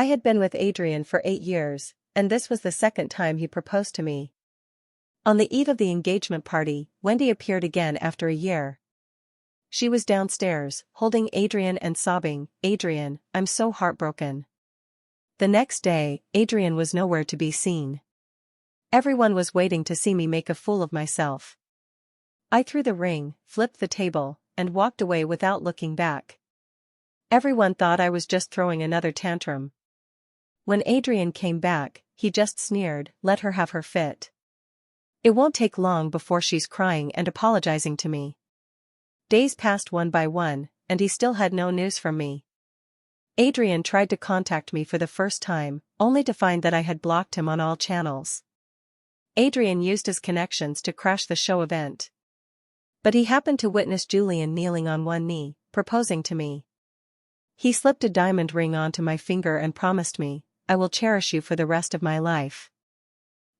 I had been with Adrian for 8 years, and this was the second time he proposed to me. On the eve of the engagement party, Wendy appeared again after a year. She was downstairs, holding Adrian and sobbing, "Adrian, I'm so heartbroken." The next day, Adrian was nowhere to be seen. Everyone was waiting to see me make a fool of myself. I threw the ring, flipped the table, and walked away without looking back. Everyone thought I was just throwing another tantrum. When Adrian came back, he just sneered, "Let her have her fit. It won't take long before she's crying and apologizing to me." Days passed one by one, and he still had no news from me. Adrian tried to contact me for the first time, only to find that I had blocked him on all channels. Adrian used his connections to crash the show event. But he happened to witness Julian kneeling on one knee, proposing to me. He slipped a diamond ring onto my finger and promised me, "I will cherish you for the rest of my life."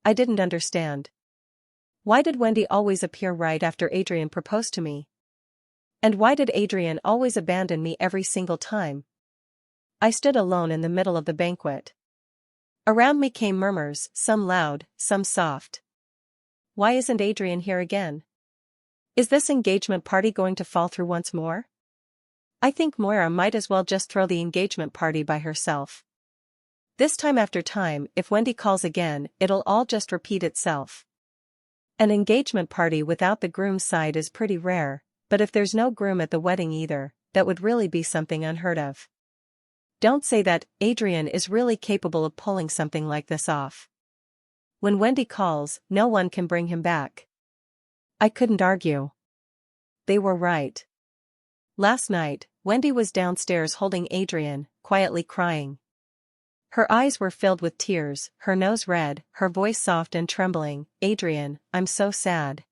I didn't understand. Why did Wendy always appear right after Adrian proposed to me? And why did Adrian always abandon me every single time? I stood alone in the middle of the banquet. Around me came murmurs, some loud, some soft. Why isn't Adrian here again? Is this engagement party going to fall through once more? I think Moira might as well just throw the engagement party by herself. This time after time, if Wendy calls again, it'll all just repeat itself. An engagement party without the groom's side is pretty rare, but if there's no groom at the wedding either, that would really be something unheard of. Don't say that. Adrian is really capable of pulling something like this off. When Wendy calls, no one can bring him back. I couldn't argue. They were right. Last night, Wendy was downstairs holding Adrian, quietly crying. Her eyes were filled with tears, her nose red, her voice soft and trembling. "Adrian, I'm so sad."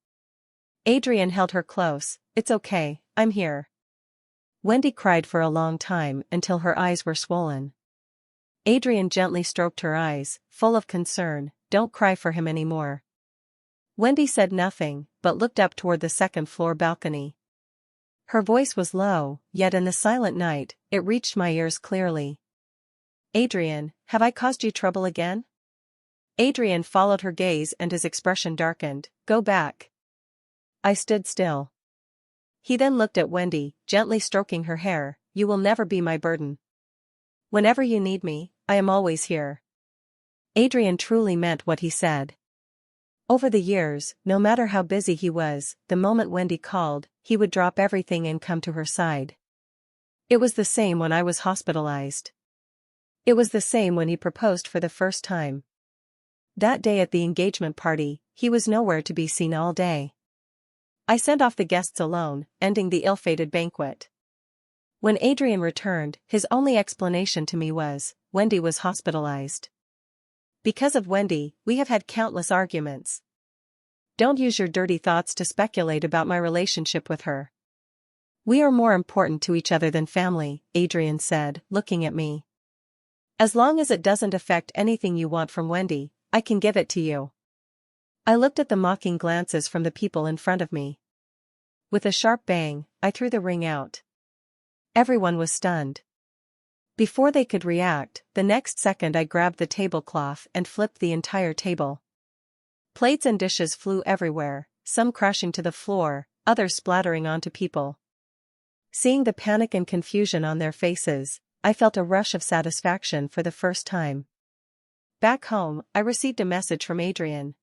Adrian held her close. "It's okay, I'm here." Wendy cried for a long time until her eyes were swollen. Adrian gently stroked her eyes, full of concern. "Don't cry for him anymore." Wendy said nothing, but looked up toward the second-floor balcony. Her voice was low, yet in the silent night, it reached my ears clearly. "Adrian, have I caused you trouble again?" Adrian followed her gaze and his expression darkened. "Go back." I stood still. He then looked at Wendy, gently stroking her hair. "You will never be my burden. Whenever you need me, I am always here." Adrian truly meant what he said. Over the years, no matter how busy he was, the moment Wendy called, he would drop everything and come to her side. It was the same when I was hospitalized. It was the same when he proposed for the first time. That day at the engagement party, he was nowhere to be seen all day. I sent off the guests alone, ending the ill-fated banquet. When Adrian returned, his only explanation to me was, "Wendy was hospitalized." Because of Wendy, we have had countless arguments. Don't use your dirty thoughts to speculate about my relationship with her. We are more important to each other than family, Adrian said, looking at me. As long as it doesn't affect anything you want from Wendy, I can give it to you. I looked at the mocking glances from the people in front of me. With a sharp bang, I threw the ring out. Everyone was stunned. Before they could react, the next second I grabbed the tablecloth and flipped the entire table. Plates and dishes flew everywhere, some crashing to the floor, others splattering onto people. Seeing the panic and confusion on their faces, I felt a rush of satisfaction for the first time. Back home, I received a message from Adrian.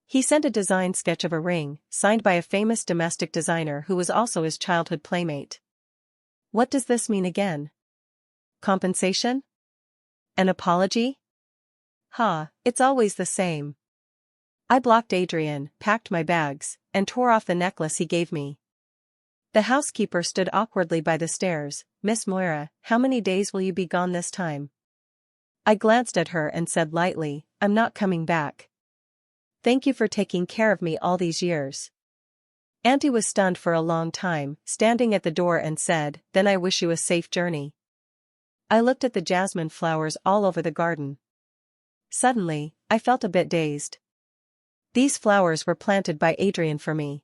He sent a design sketch of a ring, signed by a famous domestic designer who was also his childhood playmate. What does this mean again? Compensation? An apology? It's always the same. I blocked Adrian, packed my bags, and tore off the necklace he gave me. The housekeeper stood awkwardly by the stairs. "Miss Moira, how many days will you be gone this time?" I glanced at her and said lightly, "I'm not coming back. Thank you for taking care of me all these years." Auntie was stunned for a long time, standing at the door and said, "Then I wish you a safe journey." I looked at the jasmine flowers all over the garden. Suddenly, I felt a bit dazed. These flowers were planted by Adrian for me.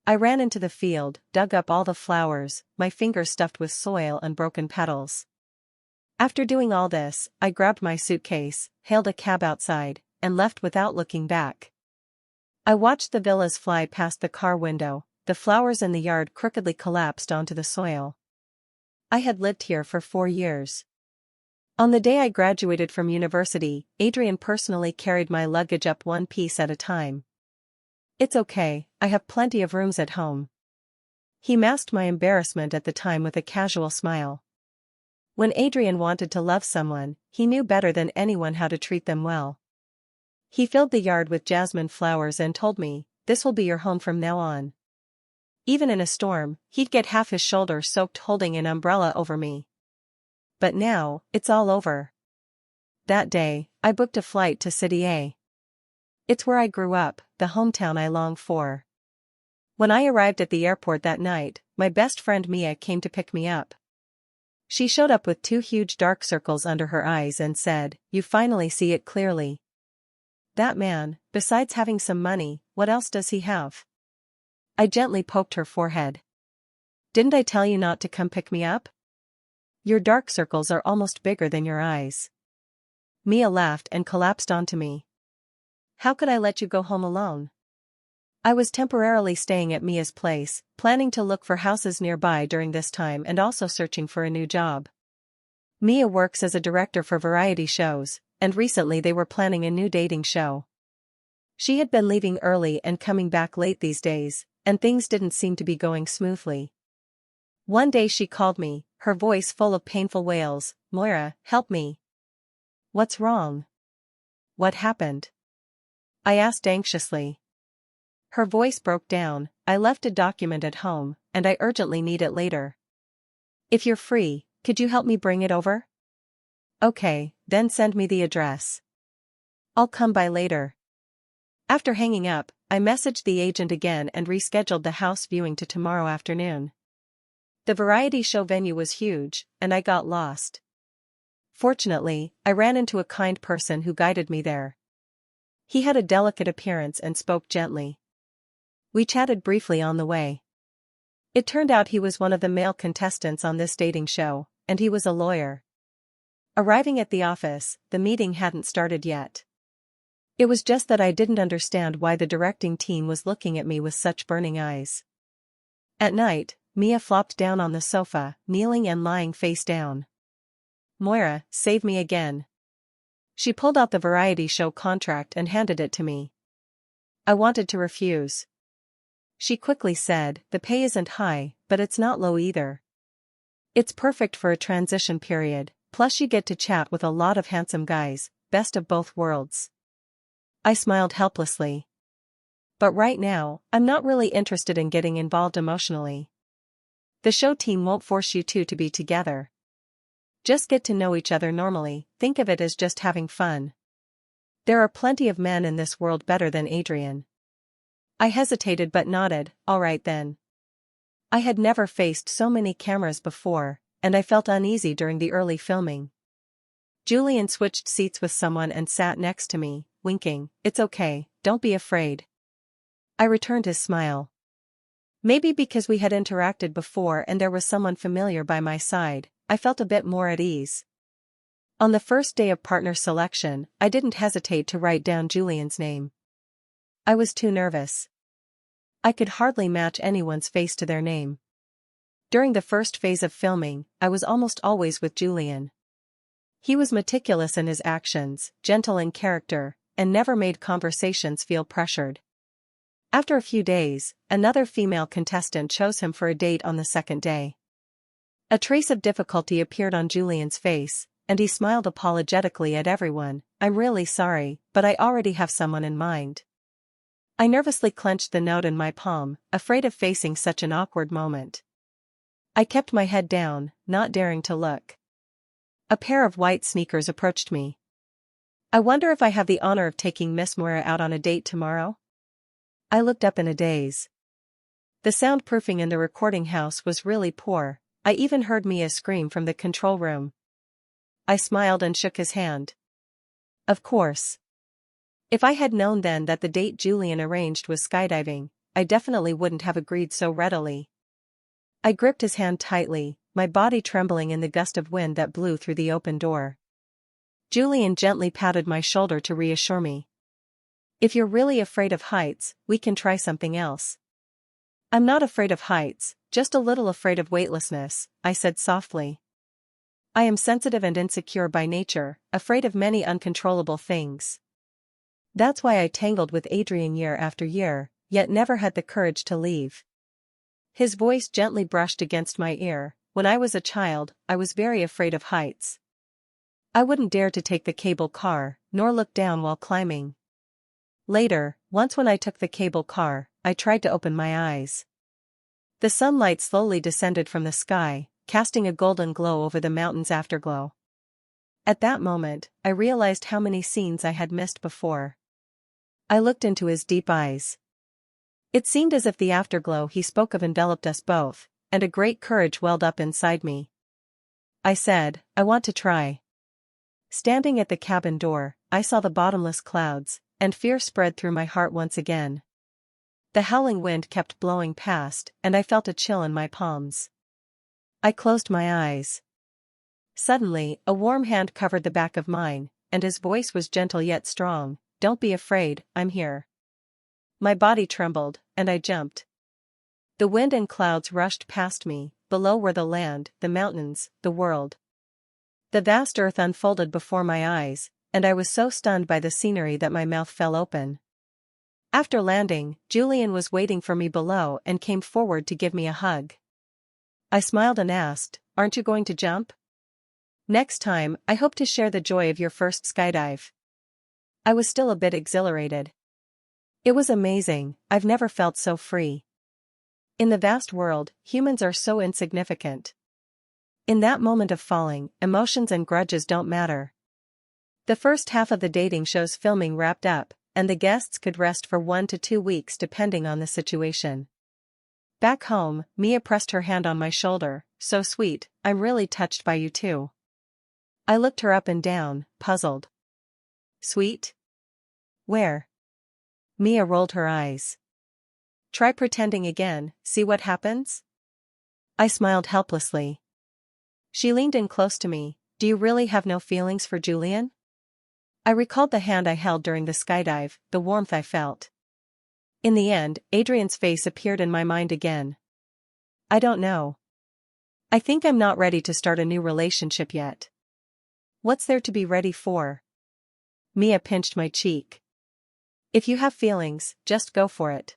I ran into the field, dug up all the flowers, my fingers stuffed with soil and broken petals. After doing all this, I grabbed my suitcase, hailed a cab outside, and left without looking back. I watched the villas fly past the car window, the flowers in the yard crookedly collapsed onto the soil. I had lived here for 4 years. On the day I graduated from university, Adrian personally carried my luggage up one piece at a time. "It's okay, I have plenty of rooms at home." He masked my embarrassment at the time with a casual smile. When Adrian wanted to love someone, he knew better than anyone how to treat them well. He filled the yard with jasmine flowers and told me, "This will be your home from now on." Even in a storm, he'd get half his shoulder soaked holding an umbrella over me. But now, it's all over. That day, I booked a flight to City A. It's where I grew up, the hometown I long for. When I arrived at the airport that night, my best friend Mia came to pick me up. She showed up with 2 huge dark circles under her eyes and said, "You finally see it clearly. That man, besides having some money, what else does he have?" I gently poked her forehead. "Didn't I tell you not to come pick me up? Your dark circles are almost bigger than your eyes." Mia laughed and collapsed onto me. "How could I let you go home alone?" I was temporarily staying at Mia's place, planning to look for houses nearby during this time and also searching for a new job. Mia works as a director for variety shows, and recently they were planning a new dating show. She had been leaving early and coming back late these days, and things didn't seem to be going smoothly. One day she called me, her voice full of painful wails, "Moira, help me." "What's wrong? What happened?" I asked anxiously. Her voice broke down. "I left a document at home, and I urgently need it later. If you're free, could you help me bring it over?" "Okay, then send me the address. I'll come by later." After hanging up, I messaged the agent again and rescheduled the house viewing to tomorrow afternoon. The variety show venue was huge, and I got lost. Fortunately, I ran into a kind person who guided me there. He had a delicate appearance and spoke gently. We chatted briefly on the way. It turned out he was one of the male contestants on this dating show, and he was a lawyer. Arriving at the office, the meeting hadn't started yet. It was just that I didn't understand why the directing team was looking at me with such burning eyes. At night, Mia flopped down on the sofa, kneeling and lying face down. "Moira, save me again." She pulled out the variety show contract and handed it to me. I wanted to refuse. She quickly said, "The pay isn't high, but it's not low either. It's perfect for a transition period, plus you get to chat with a lot of handsome guys, best of both worlds." I smiled helplessly. "But right now, I'm not really interested in getting involved emotionally. The show team won't force you two to be together. Just get to know each other normally, think of it as just having fun. There are plenty of men in this world better than Adrian." I hesitated but nodded, "All right then." I had never faced so many cameras before, and I felt uneasy during the early filming. Julian switched seats with someone and sat next to me, winking, "It's okay, don't be afraid." I returned his smile. Maybe because we had interacted before and there was someone familiar by my side, I felt a bit more at ease. On the first day of partner selection, I didn't hesitate to write down Julian's name. I was too nervous. I could hardly match anyone's face to their name. During the first phase of filming, I was almost always with Julian. He was meticulous in his actions, gentle in character, and never made conversations feel pressured. After a few days, another female contestant chose him for a date on the second day. A trace of difficulty appeared on Julian's face, and he smiled apologetically at everyone. "I'm really sorry, but I already have someone in mind." I nervously clenched the note in my palm, afraid of facing such an awkward moment. I kept my head down, not daring to look. A pair of white sneakers approached me. "I wonder if I have the honor of taking Miss Moira out on a date tomorrow?" I looked up in a daze. The soundproofing in the recording house was really poor. I even heard Mia scream from the control room. I smiled and shook his hand. Of course. If I had known then that the date Julian arranged was skydiving, I definitely wouldn't have agreed so readily. I gripped his hand tightly, my body trembling in the gust of wind that blew through the open door. Julian gently patted my shoulder to reassure me. "If you're really afraid of heights, we can try something else." "I'm not afraid of heights, just a little afraid of weightlessness," I said softly. "I am sensitive and insecure by nature, afraid of many uncontrollable things. That's why I tangled with Adrian year after year, yet never had the courage to leave." His voice gently brushed against my ear. "When I was a child, I was very afraid of heights. I wouldn't dare to take the cable car, nor look down while climbing. Later, once when I took the cable car, I tried to open my eyes. The sunlight slowly descended from the sky, casting a golden glow over the mountain's afterglow. At that moment, I realized how many scenes I had missed before." I looked into his deep eyes. It seemed as if the afterglow he spoke of enveloped us both, and a great courage welled up inside me. I said, "I want to try." Standing at the cabin door, I saw the bottomless clouds, and fear spread through my heart once again. The howling wind kept blowing past, and I felt a chill in my palms. I closed my eyes. Suddenly, a warm hand covered the back of mine, and his voice was gentle yet strong. "Don't be afraid, I'm here." My body trembled, and I jumped. The wind and clouds rushed past me. Below were the land, the mountains, the world. The vast earth unfolded before my eyes, and I was so stunned by the scenery that my mouth fell open. After landing, Julian was waiting for me below and came forward to give me a hug. I smiled and asked, "Aren't you going to jump?" "Next time, I hope to share the joy of your first skydive." I was still a bit exhilarated. It was amazing. I've never felt so free. In the vast world, humans are so insignificant. In that moment of falling, emotions and grudges don't matter. The first half of the dating show's filming wrapped up, and the guests could rest for 1 to 2 weeks depending on the situation. Back home, Mia pressed her hand on my shoulder. "So sweet, I'm really touched by you too." I looked her up and down, puzzled. "Sweet? Where?" Mia rolled her eyes. "Try pretending again, see what happens?" I smiled helplessly. She leaned in close to me. "Do you really have no feelings for Julian?" I recalled the hand I held during the skydive, the warmth I felt. In the end, Adrian's face appeared in my mind again. "I don't know. I think I'm not ready to start a new relationship yet." "What's there to be ready for?" Mia pinched my cheek. "If you have feelings, just go for it.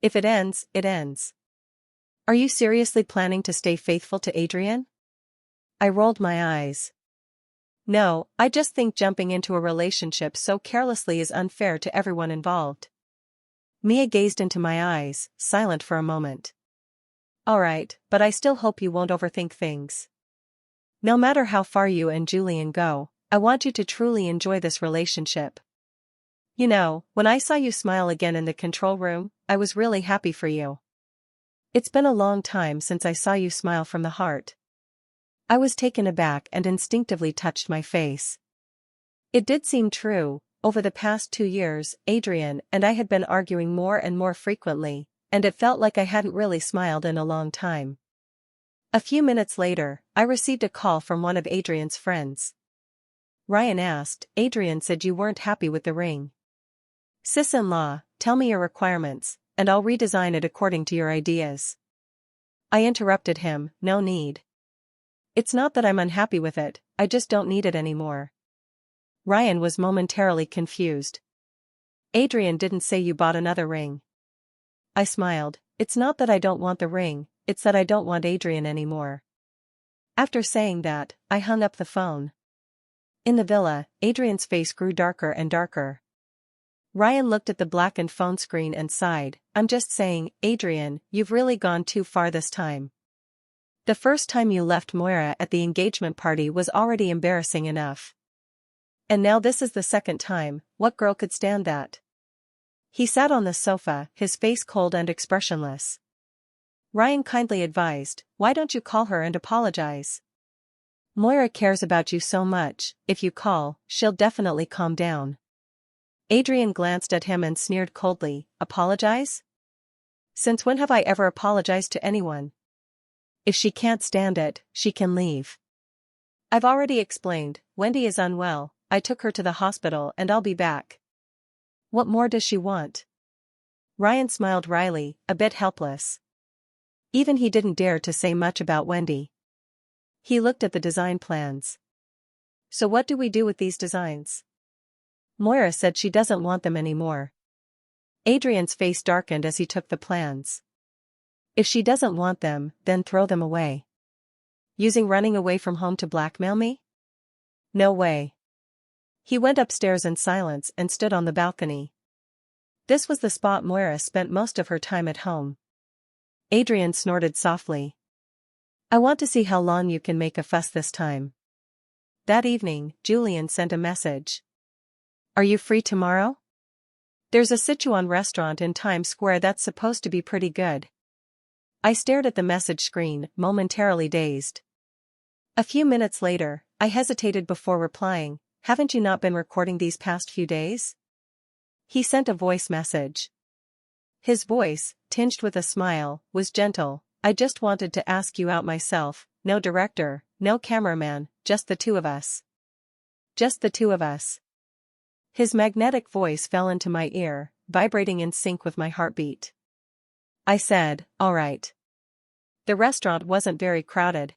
If it ends, it ends." "Are you seriously planning to stay faithful to Adrian?" I rolled my eyes. "No, I just think jumping into a relationship so carelessly is unfair to everyone involved." Mia gazed into my eyes, silent for a moment. "Alright, but I still hope you won't overthink things. No matter how far you and Julian go, I want you to truly enjoy this relationship. You know, when I saw you smile again in the control room, I was really happy for you. It's been a long time since I saw you smile from the heart." I was taken aback and instinctively touched my face. It did seem true. Over the past 2 years, Adrian and I had been arguing more and more frequently, and it felt like I hadn't really smiled in a long time. A few minutes later, I received a call from one of Adrian's friends. Ryan asked, "Adrian said you weren't happy with the ring. Sis-in-law, tell me your requirements, and I'll redesign it according to your ideas." I interrupted him, "No need. It's not that I'm unhappy with it, I just don't need it anymore." Ryan was momentarily confused. "Adrian didn't say you bought another ring." I smiled. "It's not that I don't want the ring, it's that I don't want Adrian anymore." After saying that, I hung up the phone. In the villa, Adrian's face grew darker and darker. Ryan looked at the blackened phone screen and sighed. "I'm just saying, Adrian, you've really gone too far this time. The first time you left Moira at the engagement party was already embarrassing enough. And now this is the second time. What girl could stand that?" He sat on the sofa, his face cold and expressionless. Ryan kindly advised, "Why don't you call her and apologize? Moira cares about you so much, if you call, she'll definitely calm down." Adrian glanced at him and sneered coldly, "Apologize? Since when have I ever apologized to anyone?" If she can't stand it, she can leave. I've already explained, Wendy is unwell, I took her to the hospital and I'll be back. What more does she want? Ryan smiled wryly, a bit helpless. Even he didn't dare to say much about Wendy. He looked at the design plans. So what do we do with these designs? Moira said she doesn't want them anymore. Adrian's face darkened as he took the plans. If she doesn't want them, then throw them away. Using running away from home to blackmail me? No way. He went upstairs in silence and stood on the balcony. This was the spot Moira spent most of her time at home. Adrian snorted softly. I want to see how long you can make a fuss this time. That evening, Julian sent a message. Are you free tomorrow? There's a Sichuan restaurant in Times Square that's supposed to be pretty good. I stared at the message screen, momentarily dazed. A few minutes later, I hesitated before replying, haven't you not been recording these past few days? He sent a voice message. His voice, tinged with a smile, was gentle. I just wanted to ask you out myself, no director, no cameraman, just the two of us. Just the two of us. His magnetic voice fell into my ear, vibrating in sync with my heartbeat. I said, all right. The restaurant wasn't very crowded.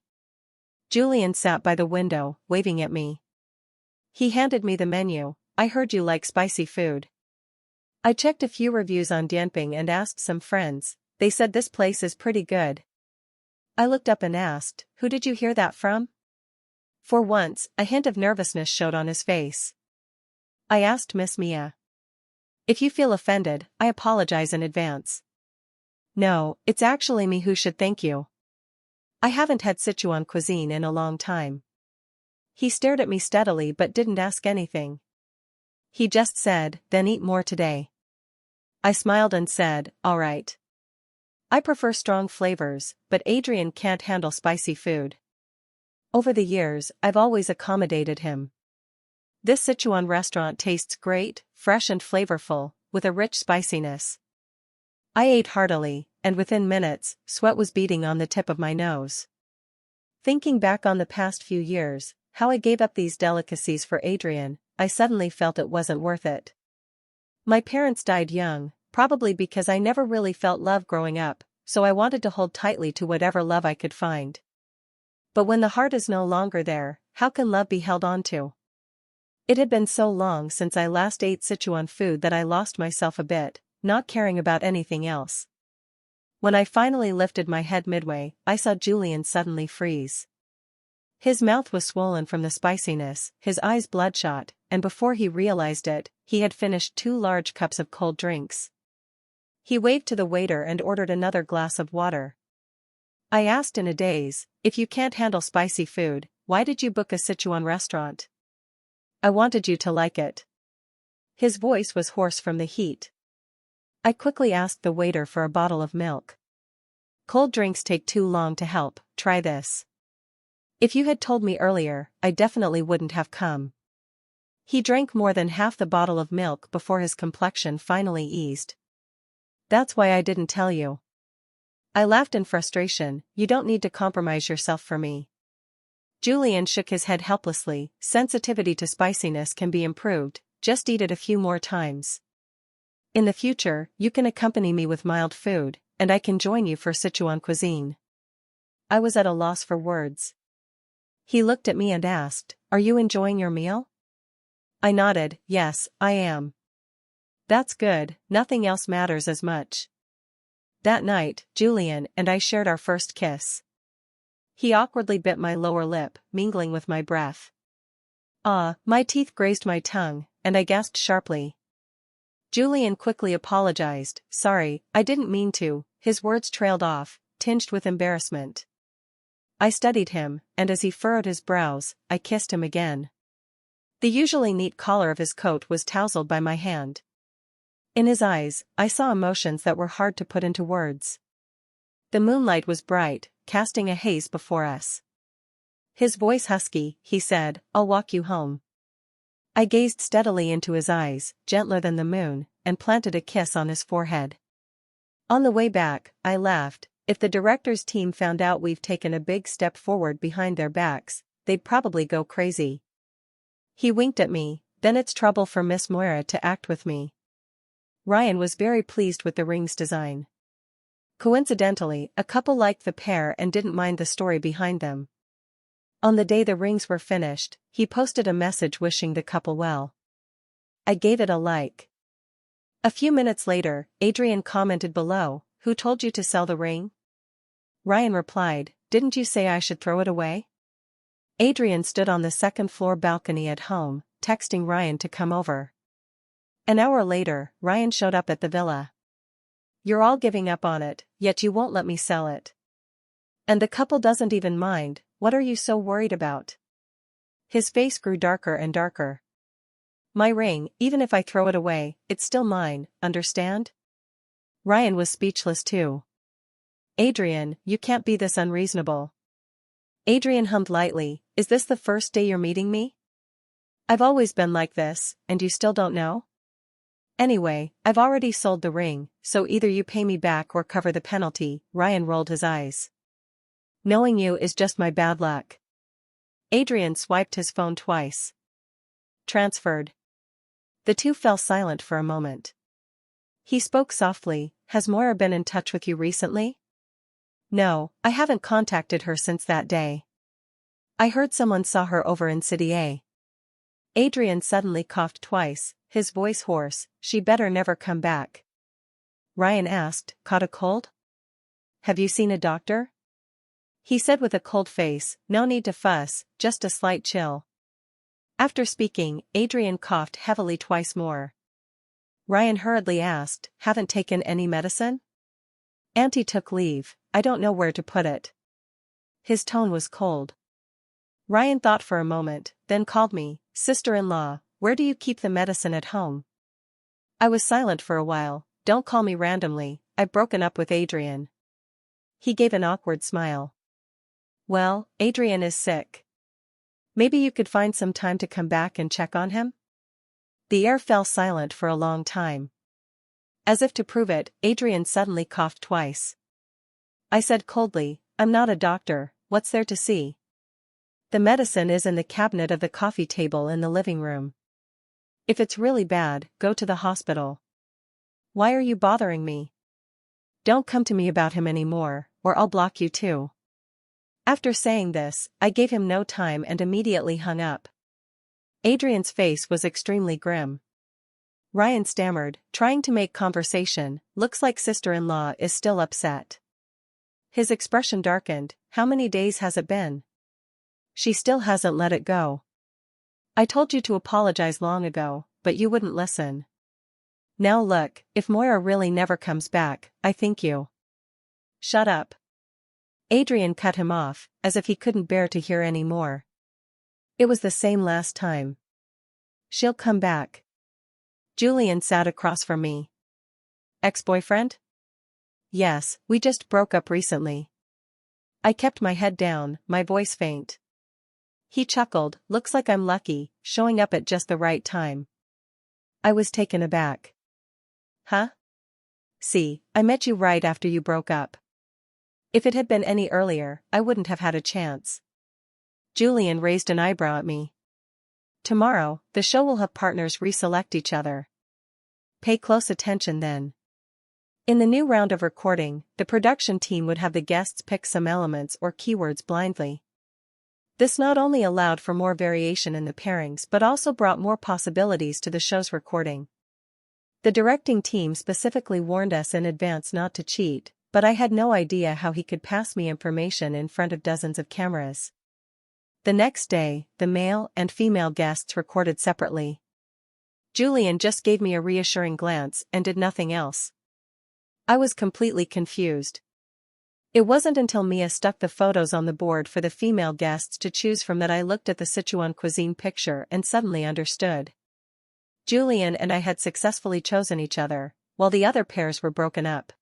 Julian sat by the window, waving at me. He handed me the menu. I heard you like spicy food. I checked a few reviews on Dianping and asked some friends. They said this place is pretty good. I looked up and asked, who did you hear that from? For once, a hint of nervousness showed on his face. I asked Miss Mia. If you feel offended, I apologize in advance. No, it's actually me who should thank you. I haven't had Sichuan cuisine in a long time. He stared at me steadily but didn't ask anything. He just said, then eat more today. I smiled and said, all right. I prefer strong flavors, but Adrian can't handle spicy food. Over the years, I've always accommodated him. This Sichuan restaurant tastes great, fresh and flavorful, with a rich spiciness. I ate heartily, and within minutes, sweat was beading on the tip of my nose. Thinking back on the past few years, how I gave up these delicacies for Adrian, I suddenly felt it wasn't worth it. My parents died young, probably because I never really felt love growing up, so I wanted to hold tightly to whatever love I could find. But when the heart is no longer there, how can love be held on to? It had been so long since I last ate Sichuan food that I lost myself a bit, not caring about anything else. When I finally lifted my head midway, I saw Julian suddenly freeze. His mouth was swollen from the spiciness, his eyes bloodshot, and before he realized it, he had finished 2 large cups of cold drinks. He waved to the waiter and ordered another glass of water. I asked in a daze, if you can't handle spicy food, why did you book a Sichuan restaurant? I wanted you to like it. His voice was hoarse from the heat. I quickly asked the waiter for a bottle of milk. Cold drinks take too long to help, try this. If you had told me earlier, I definitely wouldn't have come. He drank more than half the bottle of milk before his complexion finally eased. That's why I didn't tell you. I laughed in frustration, you don't need to compromise yourself for me. Julian shook his head helplessly, sensitivity to spiciness can be improved, just eat it a few more times. In the future, you can accompany me with mild food, and I can join you for Sichuan cuisine. I was at a loss for words. He looked at me and asked, are you enjoying your meal? I nodded, yes, I am. That's good, nothing else matters as much. That night, Julian and I shared our first kiss. He awkwardly bit my lower lip, mingling with my breath. My teeth grazed my tongue, and I gasped sharply. Julian quickly apologized, sorry, I didn't mean to, his words trailed off, tinged with embarrassment. I studied him, and as he furrowed his brows, I kissed him again. The usually neat collar of his coat was tousled by my hand. In his eyes, I saw emotions that were hard to put into words. The moonlight was bright, casting a haze before us. His voice husky, he said, I'll walk you home. I gazed steadily into his eyes, gentler than the moon, and planted a kiss on his forehead. On the way back, I laughed, If the director's team found out we've taken a big step forward behind their backs, they'd probably go crazy. He winked at me, then it's trouble for Miss Moira to act with me. Ryan was very pleased with the ring's design. Coincidentally, a couple liked the pair and didn't mind the story behind them. On the day the rings were finished, he posted a message wishing the couple well. I gave it a like. A few minutes later, Adrian commented below, "Who told you to sell the ring?" Ryan replied, "Didn't you say I should throw it away?" Adrian stood on the second-floor balcony at home, texting Ryan to come over. An hour later, Ryan showed up at the villa. "You're all giving up on it, yet you won't let me sell it. And the couple doesn't even mind, what are you so worried about?" His face grew darker and darker. "My ring, even if I throw it away, it's still mine, understand?" Ryan was speechless too. "Adrian, you can't be this unreasonable." Adrian hummed lightly, "Is this the first day you're meeting me? I've always been like this, and you still don't know? Anyway, I've already sold the ring, so either you pay me back or cover the penalty." Ryan rolled his eyes. "Knowing you is just my bad luck." Adrian swiped his phone twice. Transferred. The two fell silent for a moment. He spoke softly, "Has Moira been in touch with you recently?" "No, I haven't contacted her since that day. I heard someone saw her over in City A." Adrian suddenly coughed twice, his voice hoarse. "She better never come back." Ryan asked, "Caught a cold?" "Have you seen a doctor?" He said with a cold face, "No need to fuss, just a slight chill." After speaking, Adrian coughed heavily twice more. Ryan hurriedly asked, "Haven't taken any medicine?" "Auntie took leave, I don't know where to put it." His tone was cold. Ryan thought for a moment, then called me, "Sister-in-law, where do you keep the medicine at home?" I was silent for a while. "Don't call me randomly, I've broken up with Adrian." He gave an awkward smile. "Well, Adrian is sick. Maybe you could find some time to come back and check on him?" The air fell silent for a long time. As if to prove it, Adrian suddenly coughed twice. I said coldly, "I'm not a doctor, what's there to see?" "The medicine is in the cabinet of the coffee table in the living room. If it's really bad, go to the hospital." "Why are you bothering me?" "Don't come to me about him anymore, or I'll block you too." After saying this, I gave him no time and immediately hung up. Adrian's face was extremely grim. Ryan stammered, trying to make conversation, "Looks like sister-in-law is still upset." His expression darkened. "How many days has it been?" "She still hasn't let it go. I told you to apologize long ago, but you wouldn't listen. Now look, if Moira really never comes back, I think you..." "Shut up." Adrian cut him off, as if he couldn't bear to hear any more. "It was the same last time. She'll come back." Julian sat across from me. "Ex-boyfriend?" "Yes, we just broke up recently." I kept my head down, my voice faint. He chuckled, "Looks like I'm lucky, showing up at just the right time." I was taken aback. "Huh? See, I met you right after you broke up. If it had been any earlier, I wouldn't have had a chance." Julian raised an eyebrow at me. "Tomorrow, the show will have partners reselect each other. Pay close attention then. In the new round of recording, the production team would have the guests pick some elements or keywords blindly. This not only allowed for more variation in the pairings but also brought more possibilities to the show's recording. The directing team specifically warned us in advance not to cheat, but I had no idea how he could pass me information in front of dozens of cameras. The next day, the male and female guests recorded separately. Julian just gave me a reassuring glance and did nothing else. I was completely confused. It wasn't until Mia stuck the photos on the board for the female guests to choose from that I looked at the Sichuan cuisine picture and suddenly understood. Julian and I had successfully chosen each other, while the other pairs were broken up.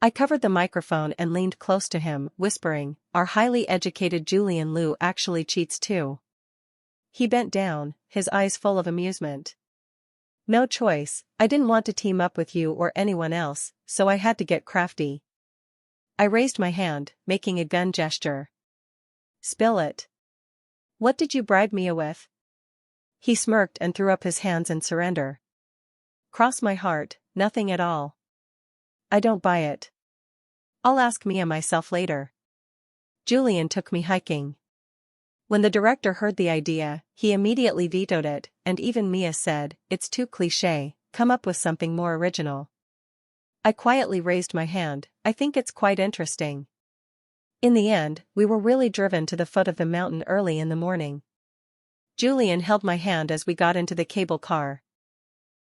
I covered the microphone and leaned close to him, whispering, "Our highly educated Julian Liu actually cheats too." He bent down, his eyes full of amusement. "No choice, I didn't want to team up with you or anyone else, so I had to get crafty." I raised my hand, making a gun gesture. Spill it. What did you bribe me with? He smirked and threw up his hands in surrender. Cross my heart, nothing at all. I don't buy it. I'll ask Mia myself later. Julian took me hiking. When the director heard the idea, he immediately vetoed it, and even Mia said, it's too cliché, come up with something more original. I quietly raised my hand, I think it's quite interesting. In the end, we were really driven to the foot of the mountain early in the morning. Julian held my hand as we got into the cable car.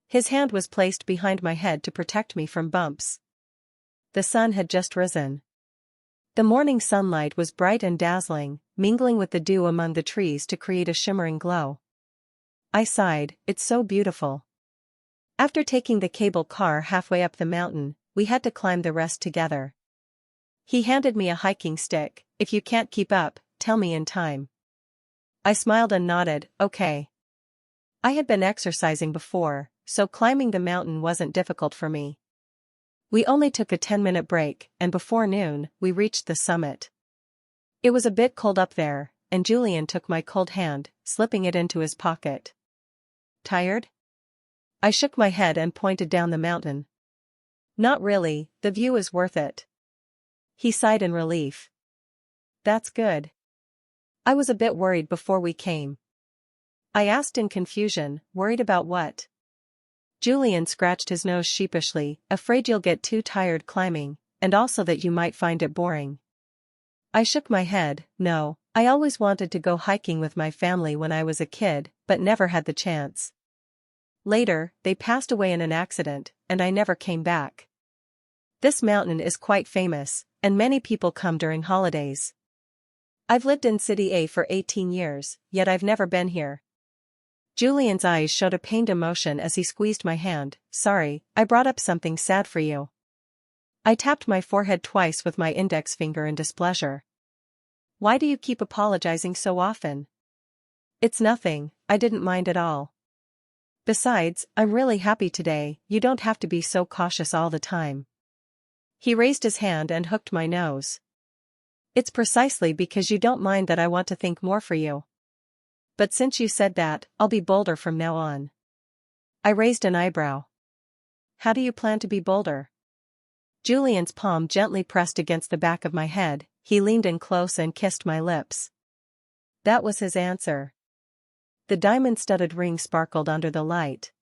His hand was placed behind my head to protect me from bumps. The sun had just risen. The morning sunlight was bright and dazzling, mingling with the dew among the trees to create a shimmering glow. I sighed, it's so beautiful. After taking the cable car halfway up the mountain, we had to climb the rest together. He handed me a hiking stick, if you can't keep up, tell me in time. I smiled and nodded, okay. I had been exercising before, so climbing the mountain wasn't difficult for me. We only took a 10-minute break, and before noon, we reached the summit. It was a bit cold up there, and Julian took my cold hand, slipping it into his pocket. Tired? I shook my head and pointed down the mountain. Not really, the view is worth it. He sighed in relief. That's good. I was a bit worried before we came. I asked in confusion, worried about what? Julian scratched his nose sheepishly, afraid you'll get too tired climbing, and also that you might find it boring. I shook my head, no, I always wanted to go hiking with my family when I was a kid, but never had the chance. Later, they passed away in an accident, and I never came back. This mountain is quite famous, and many people come during holidays. I've lived in City A for 18 years, yet I've never been here. Julian's eyes showed a pained emotion as he squeezed my hand. Sorry, I brought up something sad for you. I tapped my forehead twice with my index finger in displeasure. Why do you keep apologizing so often? It's nothing, I didn't mind at all. Besides, I'm really happy today, you don't have to be so cautious all the time. He raised his hand and hooked my nose. It's precisely because you don't mind that I want to think more for you. But since you said that, I'll be bolder from now on. I raised an eyebrow. How do you plan to be bolder? Julian's palm gently pressed against the back of my head, he leaned in close and kissed my lips. That was his answer. The diamond-studded ring sparkled under the light.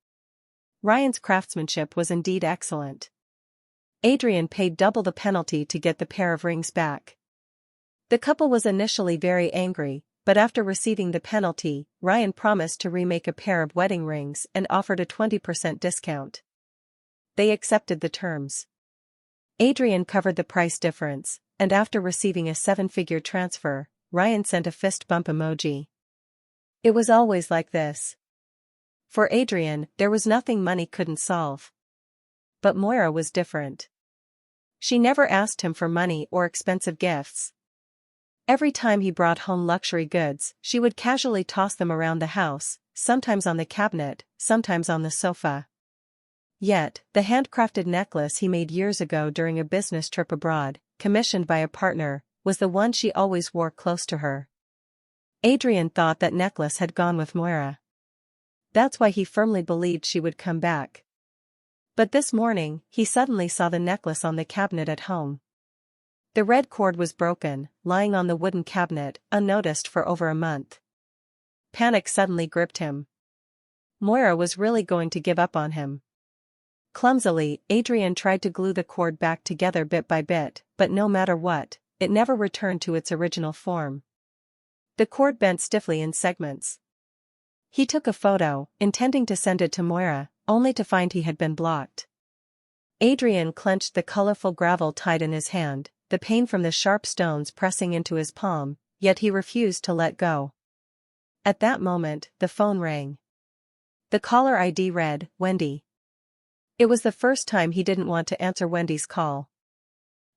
Ryan's craftsmanship was indeed excellent. Adrian paid double the penalty to get the pair of rings back. The couple was initially very angry, but after receiving the penalty, Ryan promised to remake a pair of wedding rings and offered a 20% discount. They accepted the terms. Adrian covered the price difference, and after receiving a 7-figure transfer, Ryan sent a fist bump emoji. It was always like this. For Adrian, there was nothing money couldn't solve. But Moira was different. She never asked him for money or expensive gifts. Every time he brought home luxury goods, she would casually toss them around the house, sometimes on the cabinet, sometimes on the sofa. Yet, the handcrafted necklace he made years ago during a business trip abroad, commissioned by a partner, was the one she always wore close to her. Adrian thought that necklace had gone with Moira. That's why he firmly believed she would come back. But this morning, he suddenly saw the necklace on the cabinet at home. The red cord was broken, lying on the wooden cabinet, unnoticed for over a month. Panic suddenly gripped him. Moira was really going to give up on him. Clumsily, Adrian tried to glue the cord back together bit by bit, but no matter what, it never returned to its original form. The cord bent stiffly in segments. He took a photo, intending to send it to Moira, only to find he had been blocked. Adrian clenched the colorful gravel tied in his hand, the pain from the sharp stones pressing into his palm, yet he refused to let go. At that moment, the phone rang. The caller ID read, Wendy. It was the first time he didn't want to answer Wendy's call.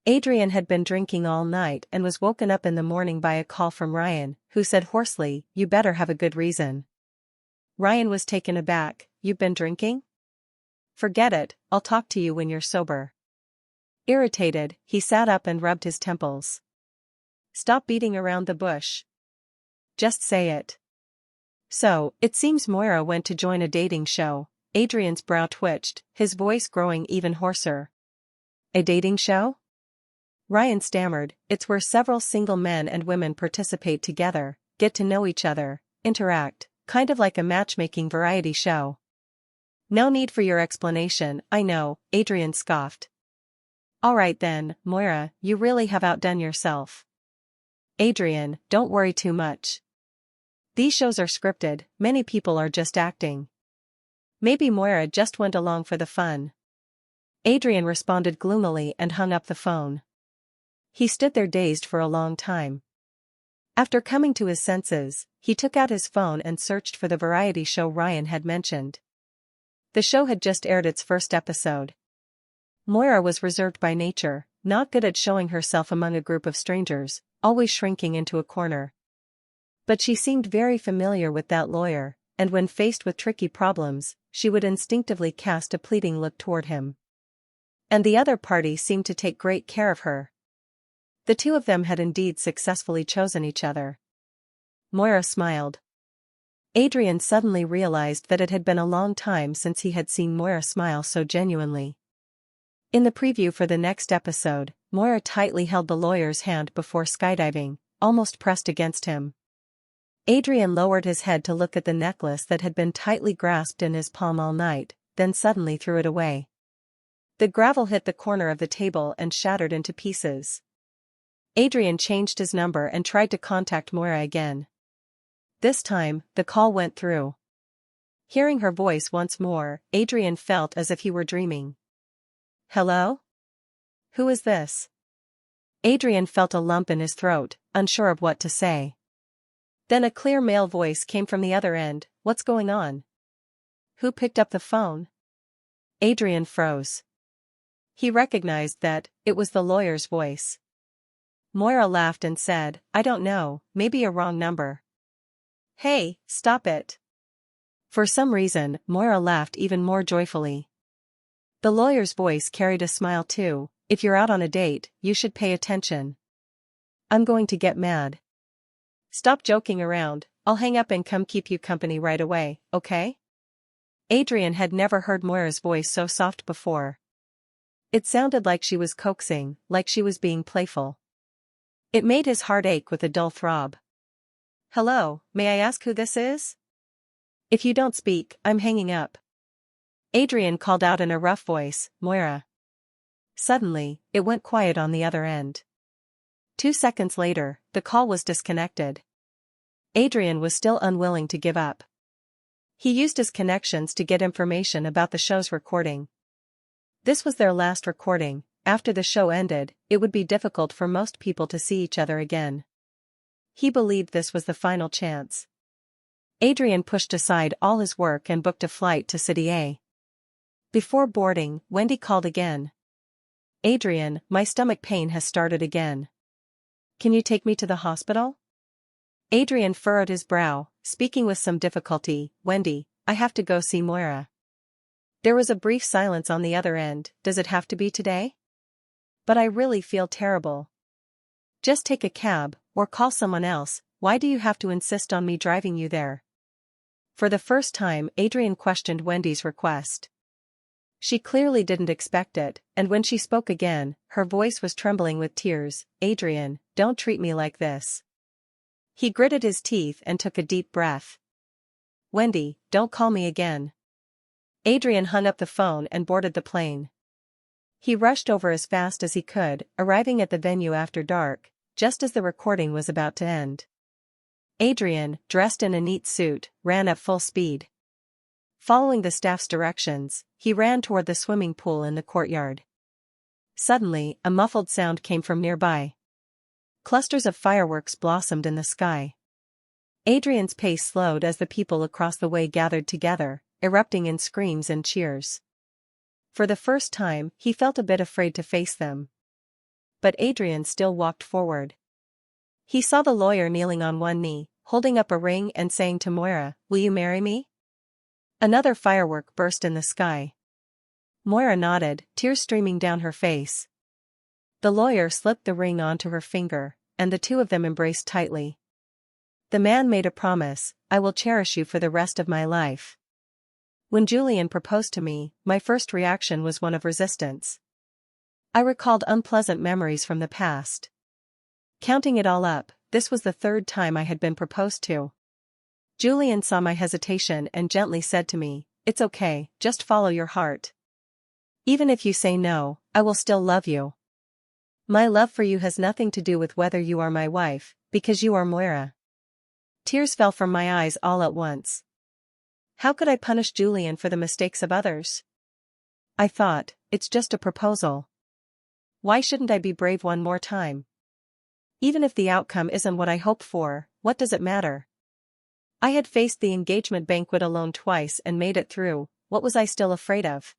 Adrian had been drinking all night and was woken up in the morning by a call from Ryan, who said hoarsely, "You better have a good reason." Ryan was taken aback. "You've been drinking?" "Forget it, I'll talk to you when you're sober." Irritated, he sat up and rubbed his temples. Stop beating around the bush. Just say it. So, it seems Moira went to join a dating show. Adrian's brow twitched, his voice growing even hoarser. A dating show? Ryan stammered, it's where several single men and women participate together, get to know each other, interact, kind of like a matchmaking variety show. No need for your explanation, I know, Adrian scoffed. Alright then, Moira, you really have outdone yourself. Adrian, don't worry too much. These shows are scripted, many people are just acting. Maybe Moira just went along for the fun. Adrian responded gloomily and hung up the phone. He stood there dazed for a long time. After coming to his senses, he took out his phone and searched for the variety show Ryan had mentioned. The show had just aired its first episode. Moira was reserved by nature, not good at showing herself among a group of strangers, always shrinking into a corner. But she seemed very familiar with that lawyer, and when faced with tricky problems, she would instinctively cast a pleading look toward him. And the other party seemed to take great care of her. The two of them had indeed successfully chosen each other. Moira smiled. Adrian suddenly realized that it had been a long time since he had seen Moira smile so genuinely. In the preview for the next episode, Moira tightly held the lawyer's hand before skydiving, almost pressed against him. Adrian lowered his head to look at the necklace that had been tightly grasped in his palm all night, then suddenly threw it away. The gravel hit the corner of the table and shattered into pieces. Adrian changed his number and tried to contact Moira again. This time, the call went through. Hearing her voice once more, Adrian felt as if he were dreaming. Hello? Who is this? Adrian felt a lump in his throat, unsure of what to say. Then a clear male voice came from the other end, what's going on? Who picked up the phone? Adrian froze. He recognized that it was the lawyer's voice. Moira laughed and said, I don't know, maybe a wrong number. Hey, stop it. For some reason, Moira laughed even more joyfully. The lawyer's voice carried a smile too, if you're out on a date, you should pay attention. I'm going to get mad. Stop joking around, I'll hang up and come keep you company right away, okay? Adrian had never heard Moira's voice so soft before. It sounded like she was coaxing, like she was being playful. It made his heart ache with a dull throb. Hello, may I ask who this is? If you don't speak, I'm hanging up. Adrian called out in a rough voice, Moira. Suddenly, it went quiet on the other end. 2 seconds later, the call was disconnected. Adrian was still unwilling to give up. He used his connections to get information about the show's recording. This was their last recording. After the show ended, it would be difficult for most people to see each other again. He believed this was the final chance. Adrian pushed aside all his work and booked a flight to City A. Before boarding, Wendy called again. Adrian, my stomach pain has started again. Can you take me to the hospital? Adrian furrowed his brow, speaking with some difficulty, Wendy, I have to go see Moira. There was a brief silence on the other end, does it have to be today? But I really feel terrible. Just take a cab, or call someone else, why do you have to insist on me driving you there? For the first time, Adrian questioned Wendy's request. She clearly didn't expect it, and when she spoke again, her voice was trembling with tears, Adrian, don't treat me like this. He gritted his teeth and took a deep breath. Wendy, don't call me again. Adrian hung up the phone and boarded the plane. He rushed over as fast as he could, arriving at the venue after dark, just as the recording was about to end. Adrian, dressed in a neat suit, ran at full speed. Following the staff's directions, he ran toward the swimming pool in the courtyard. Suddenly, a muffled sound came from nearby. Clusters of fireworks blossomed in the sky. Adrian's pace slowed as the people across the way gathered together, erupting in screams and cheers. For the first time, he felt a bit afraid to face them. But Adrian still walked forward. He saw the lawyer kneeling on one knee, holding up a ring and saying to Moira, will you marry me? Another firework burst in the sky. Moira nodded, tears streaming down her face. The lawyer slipped the ring onto her finger, and the two of them embraced tightly. The man made a promise, "I will cherish you for the rest of my life." When Julian proposed to me, my first reaction was one of resistance. I recalled unpleasant memories from the past. Counting it all up, this was the third time I had been proposed to. Julian saw my hesitation and gently said to me, "It's okay, just follow your heart. Even if you say no, I will still love you. My love for you has nothing to do with whether you are my wife, because you are Moira." Tears fell from my eyes all at once. How could I punish Julian for the mistakes of others? I thought, it's just a proposal. Why shouldn't I be brave one more time? Even if the outcome isn't what I hope for, what does it matter? I had faced the engagement banquet alone twice and made it through. What was I still afraid of?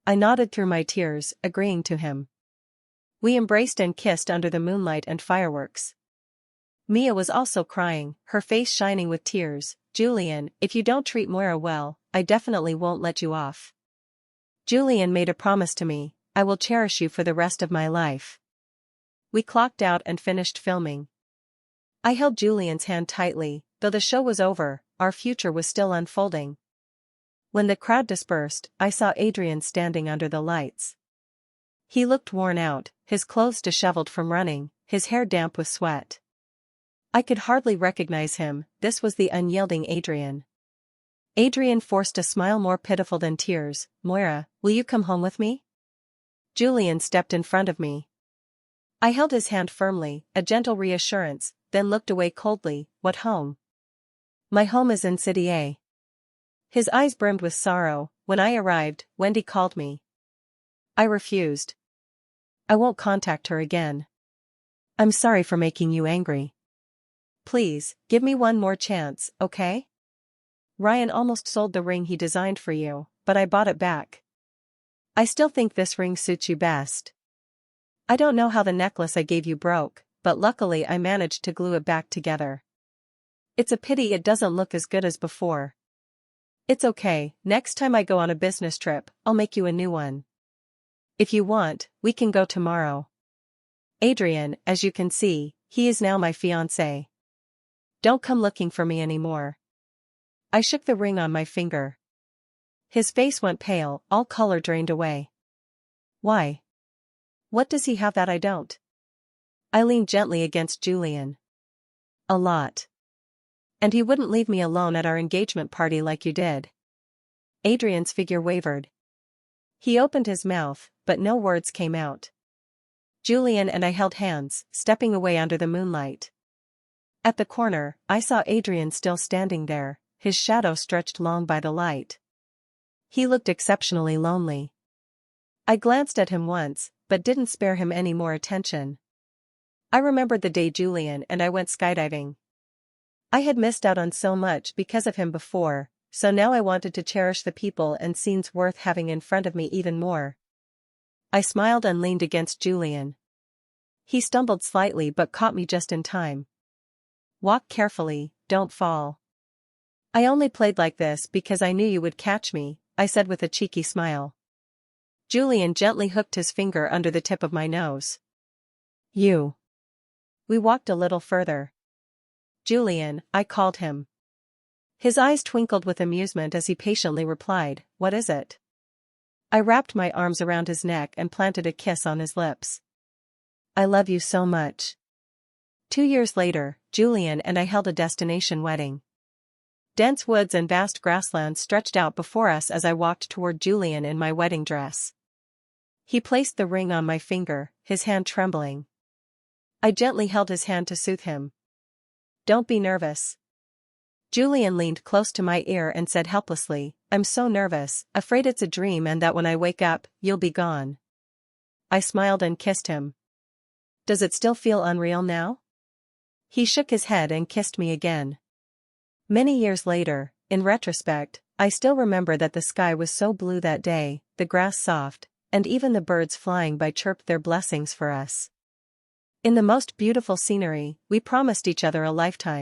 I nodded through my tears, agreeing to him. We embraced and kissed under the moonlight and fireworks. Mia was also crying, her face shining with tears. "Julian, if you don't treat Moira well, I definitely won't let you off." Julian made a promise to me, "I will cherish you for the rest of my life." We clocked out and finished filming. I held Julian's hand tightly. Though the show was over, our future was still unfolding. When the crowd dispersed, I saw Adrian standing under the lights. He looked worn out, his clothes disheveled from running, his hair damp with sweat. I could hardly recognize him. This was the unyielding Adrian. Adrian forced a smile more pitiful than tears. "Moira, will you come home with me?" Julian stepped in front of me. I held his hand firmly, a gentle reassurance, then looked away coldly. "What home?" "My home is in City A." His eyes brimmed with sorrow. "When I arrived, Wendy called me." I refused. "I won't contact her again. I'm sorry for making you angry. Please, give me one more chance, okay? Ryan almost sold the ring he designed for you, but I bought it back. I still think this ring suits you best. I don't know how the necklace I gave you broke, but luckily I managed to glue it back together. It's a pity it doesn't look as good as before. It's okay, next time I go on a business trip, I'll make you a new one. If you want, we can go tomorrow. Adrian, as you can see, he is now my fiancé. Don't come looking for me anymore." I shook the ring on my finger. His face went pale, all color drained away. "Why? What does he have that I don't?" I leaned gently against Julian. "A lot. And he wouldn't leave me alone at our engagement party like you did." Adrian's figure wavered. He opened his mouth, but no words came out. Julian and I held hands, stepping away under the moonlight. At the corner, I saw Adrian still standing there, his shadow stretched long by the light. He looked exceptionally lonely. I glanced at him once, but didn't spare him any more attention. I remembered the day Julian and I went skydiving. I had missed out on so much because of him before, so now I wanted to cherish the people and scenes worth having in front of me even more. I smiled and leaned against Julian. He stumbled slightly but caught me just in time. "Walk carefully, don't fall." "I only played like this because I knew you would catch me," I said with a cheeky smile. Julian gently hooked his finger under the tip of my nose. "You." We walked a little further. "Julian," I called him. His eyes twinkled with amusement as he patiently replied, "What is it?" I wrapped my arms around his neck and planted a kiss on his lips. "I love you so much." 2 years later, Julian and I held a destination wedding. Dense woods and vast grasslands stretched out before us as I walked toward Julian in my wedding dress. He placed the ring on my finger, his hand trembling. I gently held his hand to soothe him. "Don't be nervous." Julian leaned close to my ear and said helplessly, "I'm so nervous, afraid it's a dream and that when I wake up, you'll be gone." I smiled and kissed him. "Does it still feel unreal now?" He shook his head and kissed me again. Many years later, in retrospect, I still remember that the sky was so blue that day, the grass soft, and even the birds flying by chirped their blessings for us. In the most beautiful scenery, we promised each other a lifetime.